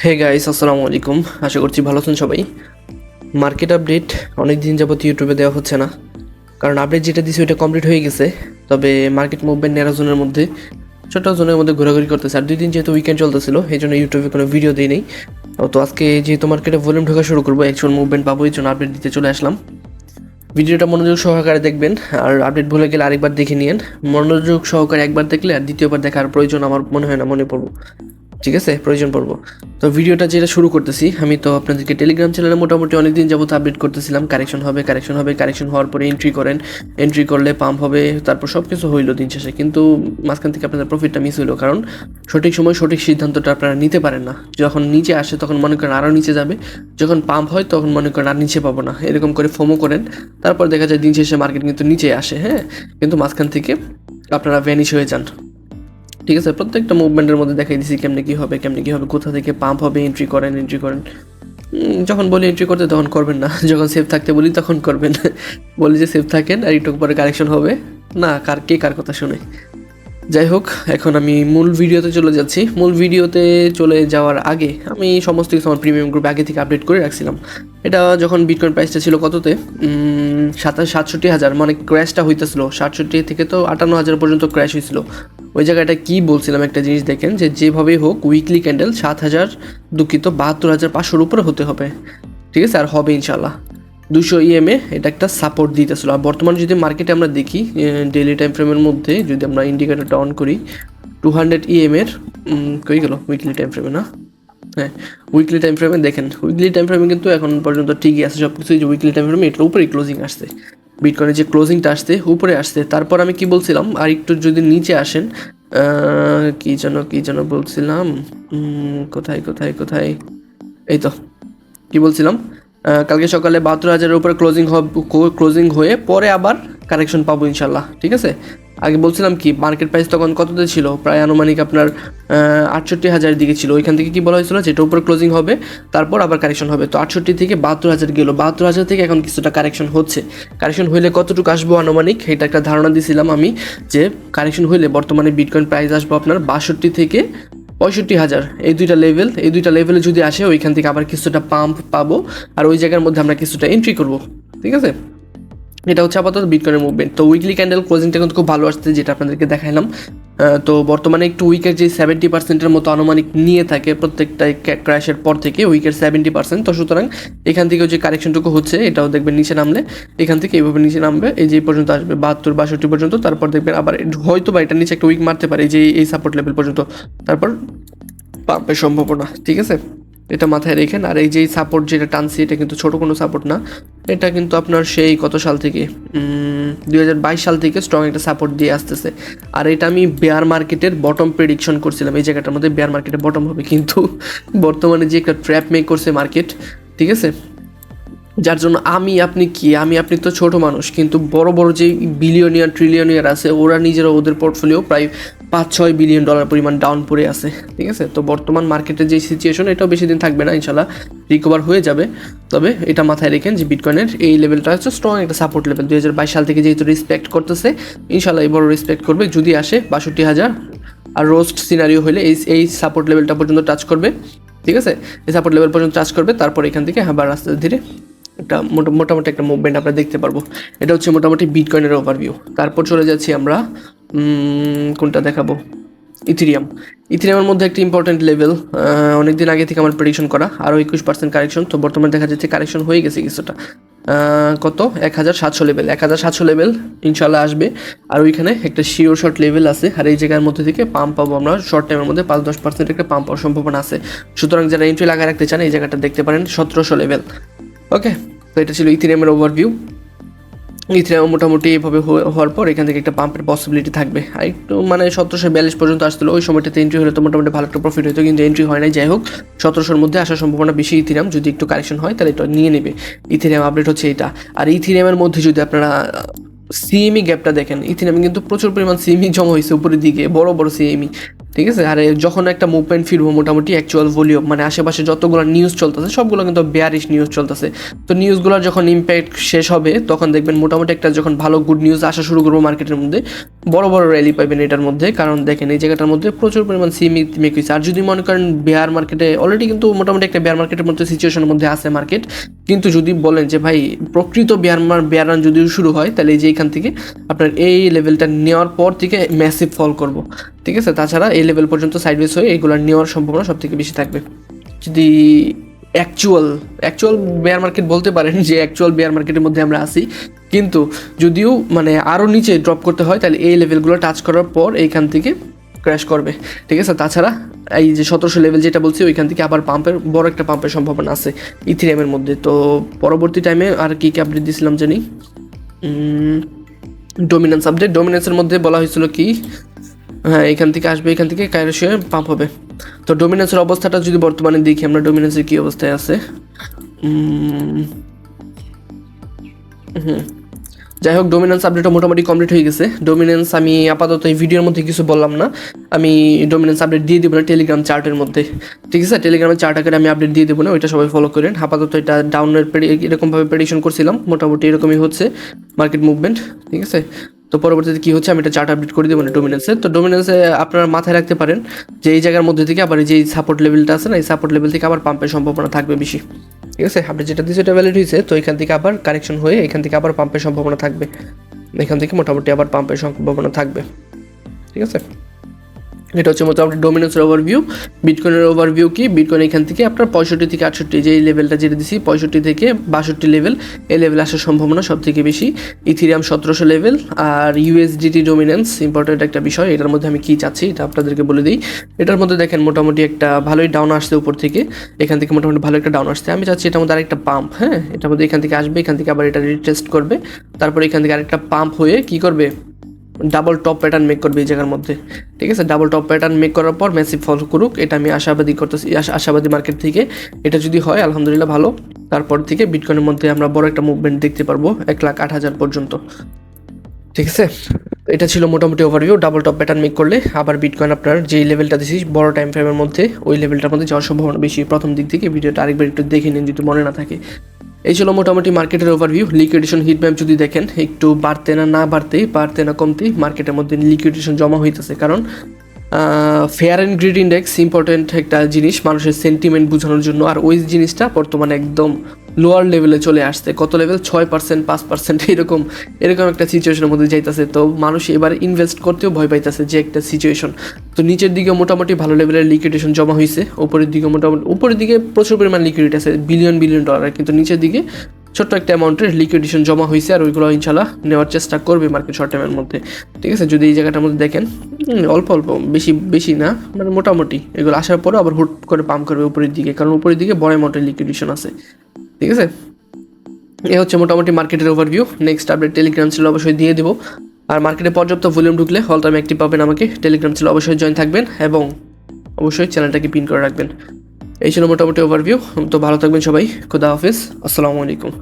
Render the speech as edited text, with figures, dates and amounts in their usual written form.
Hey guys, আসসালামু আলাইকুম। আশা করছি ভালো আছেন সবাই। মার্কেট আপডেট অনেক দিন যাবত ইউটিউবে দেওয়া হচ্ছে না, কারণ আপডেট যেটা দিছে ওইটা কমপ্লিট হয়ে গেছে। তবে মার্কেট মুভমেন্ট ন্যারো জোনের মধ্যে, ছোট জোনের মধ্যে ঘোরাঘুরি করতেছে। আর 2 দিন যেহেতু উইকেন্ড চলতেছিল, এই জন্য ইউটিউবে কোনো ভিডিও দিই নেই। তো আজকে যেহেতু মার্কেটে ভলিউম ঢোকা শুরু করবো, অ্যাকচুয়াল মুভমেন্ট পাবো, এই জন্য আপডেট দিতে চলে আসলাম। ভিডিওটা মনোযোগ সহকারে দেখবেন, আর আপডেট ভুলে গেলে আরেকবার দেখে নিন। মনোযোগ সহকারে একবার দেখলে আর দ্বিতীয়বার দেখার প্রয়োজন আমার মনে হয় না মনে পড়বো, ঠিক আছে? প্রয়োজন পড়বো। তো ভিডিওটা যেটা শুরু করতেছি, আমি তো আপনাদেরকে টেলিগ্রাম চ্যানেলে মোটামুটি অনেকদিন যাবত আপডেট করতেছিলাম, কারেকশন হবে, কারেকশন হবে, কারেকশন হওয়ার পরে এন্ট্রি করেন, এন্ট্রি করলে পাম্প হবে, তারপর সব কিছু হইলো দিন শেষে। কিন্তু মাঝখান থেকে আপনাদের প্রফিটটা মিস হইলো, কারণ সঠিক সময় সঠিক সিদ্ধান্তটা আপনারা নিতে পারেন না। যখন নিচে আসে তখন মনে করেন আরও নিচে যাবে, যখন পাম্প হয় তখন মনে করেন আর নিচে পাবো না, এরকম করে ফোমো করেন। তারপর দেখা যায় দিন শেষে মার্কেট কিন্তু নিচে আসে, হ্যাঁ, কিন্তু মাঝখান থেকে আপনারা ভ্যানিশ হয়ে যান। ঠিক আছে, প্রত্যেকটা মুভমেন্টের মধ্যে দেখাই দিছি কেমনে কী হবে, কোথা থেকে পাম্প হবে, এন্ট্রি করেন, এন্ট্রি করেন। যখন বলি এন্ট্রি করতে তখন করবেন না, যখন সেফ থাকতে বলি তখন করবেন। বলি যে সেফ থাকেন আর একটু পরে কারেকশন হবে না, কার কথা শুনে। যাই হোক, এখন আমি মূল ভিডিওতে চলে যাচ্ছি। মূল ভিডিওতে চলে যাওয়ার আগে আমি সমস্ত কিছু আমার প্রিমিয়াম গ্রুপে আগে থেকে আপডেট করে রাখছিলাম। এটা যখন বিটকয়েন প্রাইসটা ছিল কততে, 67,000, মানে ক্র্যাশটা হইতেছিল 67 থেকে তো 58,000 পর্যন্ত ক্র্যাশ হয়েছিল। ওই জায়গাটা কি বলছিলাম, একটা জিনিস দেখেন যে যেভাবেই হোক উইকলি ক্যান্ডেল 7,000, দুঃখিত 72,500 উপরে হতে হবে, ঠিক আছে? আর হবে ইনশাল্লাহ। 200 ইএমএ এটা একটা সাপোর্ট দিতেছিল। আর বর্তমানে যদি মার্কেটে আমরা দেখি, ডেইলি টাইম ফ্রেমের মধ্যে যদি আমরা ইন্ডিকেটরটা অন করি, 200 ইএমএর কই গেল উইকলি টাইম ফ্রেমে, না হ্যাঁ, উইকলি টাইম ফ্রেমে দেখেন, উইকলি টাইম ফ্রেমে কিন্তু এখন পর্যন্ত ঠিকই আছে সব কিছু। যে উইকলি টাইম ফ্রেমে এটার উপরেই ক্লোজিং আসছে, বিটকয়েনের যে ক্লোজিংটা আসছে উপরে আসছে। তারপর আমি কি বলছিলাম, আর একটু যদি নিচে আসেন, কি যেন বলছিলাম, কোথায় কোথায় কোথায়, এই তো কি বলছিলাম, কালকে সকালে 72,000-এর উপরে ক্লোজিং হয়ে পরে আবার কারেকশন পাবো ইনশাল্লাহ, ঠিক আছে? আগে বলছিলাম কি, মার্কেট প্রাইস তখন কততে ছিল, প্রায় আনুমানিক আপনার 68,000-এর দিকে ছিল। ওইখান থেকে কি বলা হয়েছিল, যেটা উপরে ক্লোজিং হবে তারপর আবার কারেকশন হবে। তো 68 থেকে 72,000 গেল, 72,000 থেকে এখন কিছুটা কারেকশন হচ্ছে। কারেকশন হইলে কতটুকু আসবো আনুমানিক, এটা একটা ধারণা দিয়েছিলাম আমি, যে কারেকশন হইলে বর্তমানে বিটকয়েন প্রাইস আসবো আপনার 62 থেকে 65,000। এই দুইটা লেভেলে যদি আসে, ওইখান থেকে আবার কিছুটা পাম্প পাবো, আর ওই জায়গার মধ্যে আমরা কিছুটা এন্ট্রি করব, ঠিক আছে? এটা হচ্ছে আপাতত বিটকয়েনের মুভমেন্ট। তো উইকলি ক্যান্ডেল ক্লোজিংটা কিন্তু খুব ভালো আসছে, যেটা আপনাদেরকে দেখাইলাম। তো বর্তমানে একটু উইকের যে 70%-এর মতো আনুমানিক নিয়ে থাকে প্রত্যেকটা ক্র্যাশের পর থেকে, উইকের 70%। তো সুতরাং এখান থেকেও যে কারেকশনটুকু হচ্ছে, এটাও দেখবেন নিচে নামলে এখান থেকে এইভাবে নিচে নামবে, এই যে পর্যন্ত আসবে 72-62 পর্যন্ত। তারপর দেখবেন আবার হয়তো বা এটা নিচে একটা উইক মারতে পারে, যে এই সাপোর্ট লেভেল পর্যন্ত, তারপর পাম্পের সম্ভাবনা, ঠিক আছে? এটা মাথায় রেখেন। আর এই যে সাপোর্ট যেটা টানছি, এটা কিন্তু ছোটো কোনো সাপোর্ট না, এটা কিন্তু আপনার সেই কত সাল থেকে, 2022 সাল থেকে স্ট্রং একটা সাপোর্ট দিয়ে আসতেছে। আর এটা আমি বেয়ার মার্কেটের বটম প্রেডিকশন করছিলাম, এই জায়গাটার মধ্যে বেয়ার মার্কেটে বটম হবে, কিন্তু বর্তমানে যে একটা ট্র্যাপ মেক করছে মার্কেট, ঠিক আছে? যার জন্য আমি আপনি তো ছোট মানুষ, কিন্তু বড় বড় যে বিলিয়নিয়ার ট্রিলিয়নিয়ার আছে, ওরা নিজেরা ওদের পোর্টফোলিও প্রায় $5-6 বিলিয়ন পরিমাণ ডাউন পড়ে আছে, ঠিক আছে? তো বর্তমান মার্কেটের যে সিচুয়েশন, এটাও বেশি দিন থাকবে না, ইনশাল্লাহ রিকভার হয়ে যাবে। তবে এটা মাথায় রেখেন যে বিটকয়েনের এই লেভেলটা হচ্ছে স্ট্রং একটা সাপোর্ট লেভেল। 2022 সাল থেকে যেহেতু রেসপেক্ট করতেছে, ইনশাল্লাহ এই বড় রেসপেক্ট করবে। যদি আসে 62,000, আর রোস্ট সিনারিও হলে এই সাপোর্ট লেভেলটা পর্যন্ত টাচ করবে, ঠিক আছে? এই সাপোর্ট লেভেল পর্যন্ত টাচ করবে, তারপর এখান থেকে আবার আস্তে ধীরে একটা মোটামুটি একটা মুভমেন্ট আমরা দেখতে পারবো। এটা হচ্ছে মোটামুটি বিটকয়েনের ওভারভিউ। তারপর চলে যাচ্ছি আমরা, কোনটা দেখাবো, ইথেরিয়ামের মধ্যে একটা ইম্পর্টেন্ট লেভেল, অনেকদিন আগে থেকে আমার প্রেডিকশন করা, আরও 21% কারেকশন। তো বর্তমানে দেখা যাচ্ছে কারেকশন হয়ে গেছে কিছুটা, কত 1,700 লেভেল, 1,700 লেভেল ইনশাল্লাহ আসবে। আর ওইখানে একটা শিওর শর্ট লেভেল আছে, আর এই জায়গার মধ্যে থেকে পাম্প পাবো আমরা শর্ট টাইমের মধ্যে 5-10% একটা পাম্প পাওয়ার সম্ভাবনা আছে। সুতরাং যারা এন্ট্রি লাগায় রাখতে চান, এই জায়গাটা দেখতে পারেন 1,700 লেভেল। ওকে, তো এটা ছিল ইথেরিয়ামের ওভারভিউ। ইথেরিয়াম মোটামুটি এভাবে হওয়ার পর এখান থেকে একটা পাম্পের পসিবিলিটি থাকবে। আর একটু মানে 1742 পর্যন্ত আসছিল, ওই সময়টাতে এন্ট্রি হলে তো মোটামুটি ভালো একটা প্রফিট হতো, কিন্তু এন্ট্রি হয় নাই। যাই হোক, 1700-র মধ্যে আসার সম্ভাবনা বেশি ইথেরিয়াম, যদি একটু কারেকশন হয় তাহলে এটা নিয়ে নেবে। ইথেরিয়াম আপডেট হচ্ছে এটা। আর ইথেরিয়ামের মধ্যে যদি আপনারা সিএমই গ্যাপটা দেখেন, ইথেরিয়ামে কিন্তু প্রচুর পরিমাণ সিএমই জমা হয়েছে উপরের দিকে, বড় বড় সিএমই, ঠিক আছে। আর যখন একটা মুভমেন্ট ফিরবো মোটামুটি অ্যাকচুয়াল ভলিউম মানে আশেপাশে যতগুলো নিউজ চলতেছে সবগুলো কিন্তু বেয়ারিশ নিউজ চলতেছে, তো নিউজগুলোর যখন ইম্প্যাক্ট শেষ হবে তখন দেখবেন মোটামুটি একটা যখন ভালো গুড নিউজ আসা শুরু করবো মার্কেটের মধ্যে, বড় বড় র্যালি পাবেন এটার মধ্যে। কারণ দেখেন এই জায়গাটার মধ্যে প্রচুর পরিমাণ সিমিক হয়েছে। আর যদি মনে করেন বেয়ার মার্কেটে অলরেডি কিন্তু মোটামুটি একটা বেয়ার মার্কেটের মধ্যে সিচুয়েশনের মধ্যে আছে মার্কেট, কিন্তু যদি বলেন যে ভাই প্রকৃত বেয়ার রান যদি শুরু হয় তাহলে এই যে এখান থেকে আপনার এই লেভেলটা নেওয়ার পর থেকে ম্যাসিভ ফল করব, ঠিক আছে। তাছাড়া এই লেভেল পর্যন্ত সাইডওয়েজ হয়ে এগুলো নেওয়ার সম্ভাবনা সব থেকে বেশি থাকবে। যদি অ্যাকচুয়াল বেয়ার মার্কেট বলতে পারেন যে অ্যাকচুয়াল বেয়ার মার্কেটের মধ্যে আমরা আছি, কিন্তু যদিও মানে আরও নিচে ড্রপ করতে হয় তাহলে এই লেভেলগুলো টাচ করার পর এইখান থেকে ক্র্যাশ করবে, ঠিক আছে। তাছাড়া এই যে 1700 লেভেল যেটা বলছি ওইখান থেকে আবার বড় একটা পাম্পের সম্ভাবনা আছে ইথিরিয়ামের মধ্যে। তো পরবর্তী টাইমে আর কি আপডেট দিয়েছিলাম জানি, ডোমিনেন্স আপডেট। ডোমিনেন্সের মধ্যে বলা হয়েছিল কি, হ্যাঁ এখান থেকে আসবে, এখান থেকে কাইরোশিয়ার পাম্প হবে। তো ডোমিনেন্সের অবস্থাটা যদি বর্তমানে দেখি আমরা, ডোমিনেন্সের কী অবস্থায় আছে, যাই হোক ডোমিনেন্স আপডেটটা মোটামুটি কমপ্লিট হয়ে গেছে। ডোমিনেন্স আমি আপাতত এই ভিডিওর মধ্যে কিছু বললাম না, আমি ডোমিনেন্স আপডেট দিয়ে দেবো না টেলিগ্রাম চার্টের মধ্যে, ঠিক আছে। টেলিগ্রামের চার্ট আকারে আমি আপডেট দিয়ে দেবো না, ওইটা সবাই ফলো করেন। আপাতত এটা ডাউনের এরকমভাবে প্রেডিকশন করছিলাম, মোটামুটি এরকমই হচ্ছে মার্কেট মুভমেন্ট, ঠিক আছে। তো পরবর্তীতে কী হচ্ছে আমি এটা চার্ট আপডেট করে দেবো না ডোমিনেন্সে। তো ডোমিনেন্সে আপনারা মাথায় রাখতে পারেন যে এই জায়গার মধ্যে থেকে আবার যে সাপোর্ট লেভেলটা আছে না, এই সাপোর্ট লেভেল থেকে আবার পাম্পের সম্ভাবনা থাকবে বেশি, ঠিক আছে। আপনি যেটা দিয়েছে এটা ভ্যালিড হয়েছে, তো এখান থেকে আবার কারেকশন হয়ে এখান থেকে আবার পাম্পের সম্ভাবনা থাকবে, এখান থেকে মোটামুটি আবার পাম্পের সম্ভাবনা থাকবে, ঠিক আছে। এটা হচ্ছে মোটামুটি ডোমিনেন্সের ওভারভিউ। বিটকয়েনের ওভারভিউ কি, বিটকয়েন এখান থেকে আপনার 65 থেকে 68 যে লেভেলটা যেটা দিছি 65 থেকে 62 লেভেল, এই লেভেল আসার সম্ভাবনা সব থেকে বেশি। Ethereum 1700 level. আর ইউএসডিটি ডোমিনেন্স ইম্পর্টেন্ট একটা বিষয়, এটার মধ্যে আমি কী চাচ্ছি এটা আপনাদেরকে বলে দিই। এটার মধ্যে দেখেন মোটামুটি একটা ভালোই ডাউন আসছে উপর থেকে, এখান থেকে মোটামুটি ভালো একটা ডাউন আসছে। আমি চাচ্ছি এটার মধ্যে আরেকটা পাম্প, হ্যাঁ এটার মধ্যে এখান থেকে আসবে, এখান থেকে আবার এটা রিটেস্ট করবে, তারপরে এখান থেকে আরেকটা পাম্প হয়ে কী করবে, ডাবল টপ প্যাটার্ন মেক করবে এই জায়গার মধ্যে, ঠিক আছে। ডাবল টপ প্যাটার্ন মেক করার পর ম্যাসিভ ফল করুক, এটা আমি আশাবাদী করতেছি, আশাবাদী মার্কেট থেকে। এটা যদি হয় আলহামদুলিল্লাহ ভালো, তারপর থেকে বিটকয়েনের মধ্যে আমরা বড় একটা মুভমেন্ট দেখতে পারবো 1,08,000 পর্যন্ত, ঠিক আছে। এটা ছিল মোটামুটি overview. Double top pattern make করলে আবার বিটকয়েন আপনার যেই লেভেলটা দিয়েছি বড় টাইম ফ্রেমের মধ্যে, ওই লেভেলটার মধ্যে যাওয়ার সম্ভাবনা বেশি। প্রথম দিক থেকে ভিডিওটা আরেকবার একটু দেখে নিন যদি মনে না থাকে। এই ছিল মোটামুটি মার্কেটের ওভারভিউ। লিকুইডেশন হিট ম্যাপ যদি দেখেন একটু বাড়তে না কমতেই মার্কেটের মধ্যে লিকুইডেশন জমা হইতেছে, কারণ fair and greed index important একটা জিনিস মানুষের সেন্টিমেন্ট বোঝানোর জন্য, আর ওই জিনিসটা বর্তমানে একদম লোয়ার লেভেলে চলে আসছে। কত লেভেল, 6%, 5% এরকম একটা সিচুয়েশনের মধ্যে যাইতেছে। তো মানুষ এবার ইনভেস্ট করতেও ভয় পাইতেছে যে একটা সিচুয়েশন। তো নিচের দিকে মোটামুটি ভালো লেভেলের লিকুইডেশন জমা হয়েছে, উপরের দিকে প্রচুর পরিমাণ লিকুইডিটি আছে, বিলিয়ন ডলার, কিন্তু নিচের দিকে ছোট্ট একটা অ্যামাউন্টের লিকুইডেশন জমা হয়েছে, আর ওইগুলো ইনশাল্লাহ নেওয়ার চেষ্টা করবে মার্কেট শর্ট টাইমের মধ্যে, ঠিক আছে। যদি এই জায়গাটার মধ্যে দেখেন অল্প বেশি না, মানে মোটামুটি এগুলো আসার পরে আবার হুট করে পাম্প করবে উপরের দিকে, কারণ উপরের দিকে বড় অ্যামাউন্টের লিকুইডেশন আছে, ঠিক আছে। এ হচ্ছে মোটামুটি মার্কেটের ওভারভিউ। নেক্সট আপডেট টেলিগ্রাম ছিল অবশ্যই দিয়ে দেবো। আর মার্কেটে পর্যাপ্ত ভলিউম ঢুকলে অল টাইম অ্যাক্টিভ পাবেন আমাকে, টেলিগ্রাম ছিল অবশ্যই জয়েন থাকবেন এবং অবশ্যই চ্যানেলটাকে পিন করে রাখবেন। এই ছিল মোটামুটি ওভারভিউ। তো ভালো থাকবেন সবাই, খুদা হাফেজ, আসসালামু আলাইকুম।